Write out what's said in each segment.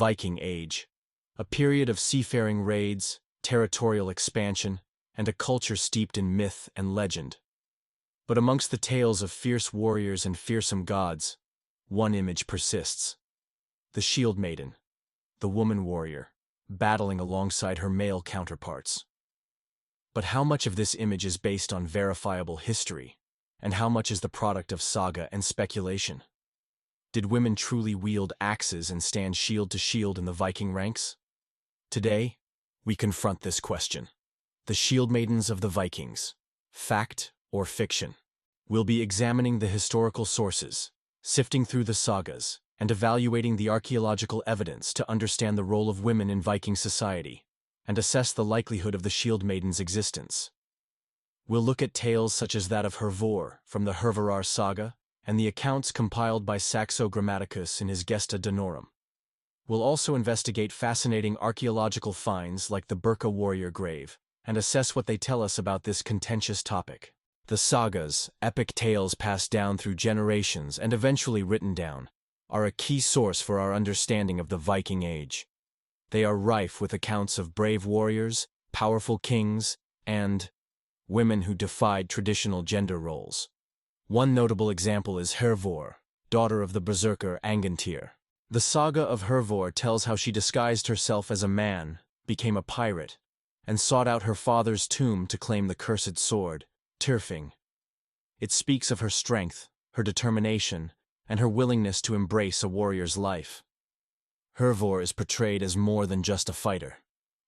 Viking Age, a period of seafaring raids, territorial expansion, and a culture steeped in myth and legend. But amongst the tales of fierce warriors and fearsome gods, one image persists. The shield maiden, the woman warrior, battling alongside her male counterparts. But how much of this image is based on verifiable history, and how much is the product of saga and speculation? Did women truly wield axes and stand shield to shield in the Viking ranks? Today, we confront this question. The Shieldmaidens of the Vikings, fact or fiction? We'll be examining the historical sources, sifting through the sagas, and evaluating the archaeological evidence to understand the role of women in Viking society, and assess the likelihood of the Shieldmaidens' existence. We'll look at tales such as that of Hervor from the Hervor saga, and the accounts compiled by Saxo Grammaticus in his Gesta Danorum. We'll also investigate fascinating archaeological finds like the Birka warrior grave, and assess what they tell us about this contentious topic. The sagas, epic tales passed down through generations and eventually written down, are a key source for our understanding of the Viking Age. They are rife with accounts of brave warriors, powerful kings, and women who defied traditional gender roles. One notable example is Hervor, daughter of the berserker Angantyr. The saga of Hervor tells how she disguised herself as a man, became a pirate, and sought out her father's tomb to claim the cursed sword, Tyrfing. It speaks of her strength, her determination, and her willingness to embrace a warrior's life. Hervor is portrayed as more than just a fighter.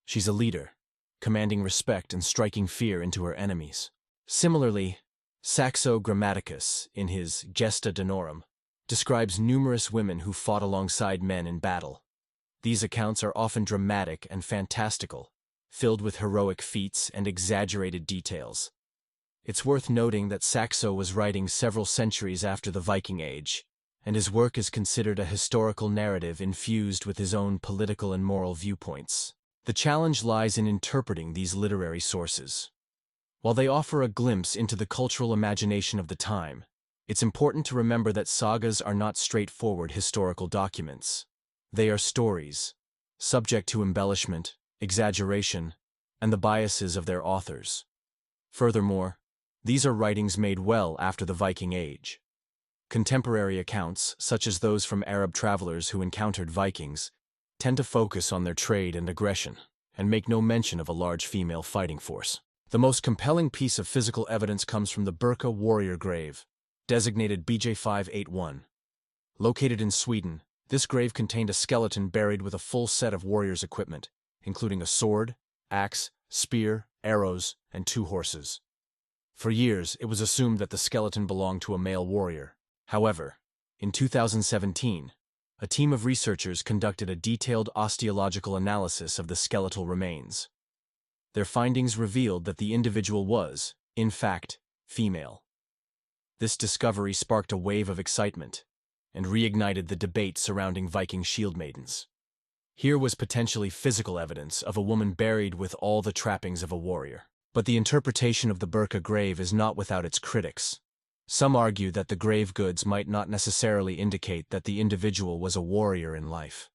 She's a leader, commanding respect and striking fear into her enemies. Similarly, Saxo Grammaticus, in his Gesta Danorum, describes numerous women who fought alongside men in battle. These accounts are often dramatic and fantastical, filled with heroic feats and exaggerated details. It's worth noting that Saxo was writing several centuries after the Viking Age, and his work is considered a historical narrative infused with his own political and moral viewpoints. The challenge lies in interpreting these literary sources. While they offer a glimpse into the cultural imagination of the time, it's important to remember that sagas are not straightforward historical documents. They are stories, subject to embellishment, exaggeration, and the biases of their authors. Furthermore, these are writings made well after the Viking Age. Contemporary accounts, such as those from Arab travelers who encountered Vikings, tend to focus on their trade and aggression, and make no mention of a large female fighting force. The most compelling piece of physical evidence comes from the Birka warrior grave, designated BJ 581. Located in Sweden, this grave contained a skeleton buried with a full set of warrior's equipment, including a sword, axe, spear, arrows, and 2 horses. For years, it was assumed that the skeleton belonged to a male warrior. However, in 2017, a team of researchers conducted a detailed osteological analysis of the skeletal remains. Their findings revealed that the individual was, in fact, female. This discovery sparked a wave of excitement and reignited the debate surrounding Viking shieldmaidens. Here was potentially physical evidence of a woman buried with all the trappings of a warrior. But the interpretation of the Birka grave is not without its critics. Some argue that the grave goods might not necessarily indicate that the individual was a warrior in life.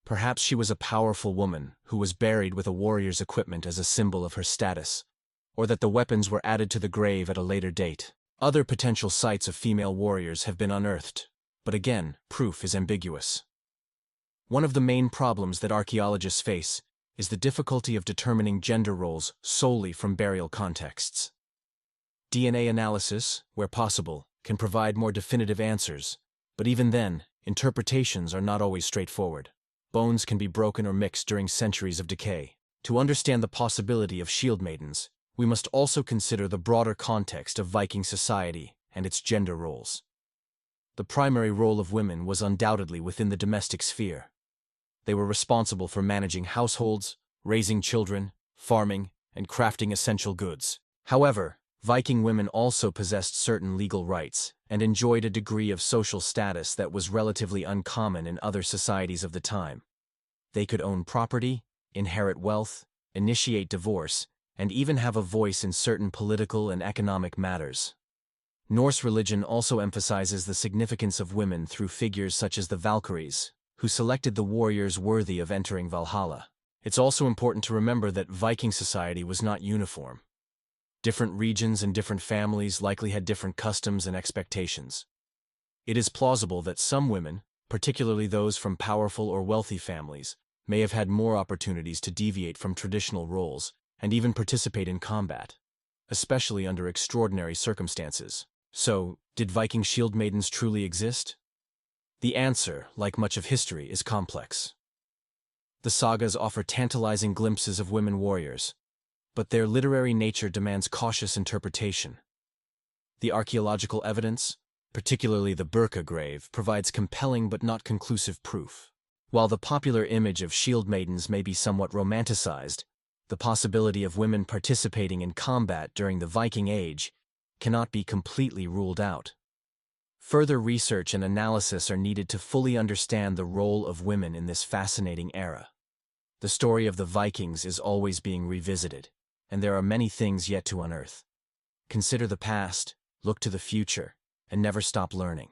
Perhaps she was a powerful woman who was buried with a warrior's equipment as a symbol of her status, or that the weapons were added to the grave at a later date. Other potential sites of female warriors have been unearthed, but again, proof is ambiguous. One of the main problems that archaeologists face is the difficulty of determining gender roles solely from burial contexts. DNA analysis, where possible, can provide more definitive answers, but even then, interpretations are not always straightforward. Bones can be broken or mixed during centuries of decay. To understand the possibility of shieldmaidens, we must also consider the broader context of Viking society and its gender roles. The primary role of women was undoubtedly within the domestic sphere. They were responsible for managing households, raising children, farming, and crafting essential goods. However, Viking women also possessed certain legal rights and enjoyed a degree of social status that was relatively uncommon in other societies of the time. They could own property, inherit wealth, initiate divorce, and even have a voice in certain political and economic matters. Norse religion also emphasizes the significance of women through figures such as the Valkyries, who selected the warriors worthy of entering Valhalla. It's also important to remember that Viking society was not uniform. Different regions and different families likely had different customs and expectations. It is plausible that some women, particularly those from powerful or wealthy families, may have had more opportunities to deviate from traditional roles and even participate in combat, especially under extraordinary circumstances. So, did Viking shieldmaidens truly exist? The answer, like much of history, is complex. The sagas offer tantalizing glimpses of women warriors, but their literary nature demands cautious interpretation. The archaeological evidence, particularly the Birka grave, provides compelling but not conclusive proof. While the popular image of shieldmaidens may be somewhat romanticized, the possibility of women participating in combat during the Viking Age cannot be completely ruled out. Further research and analysis are needed to fully understand the role of women in this fascinating era. The story of the Vikings is always being revisited, and there are many things yet to unearth. Consider the past, look to the future, and never stop learning.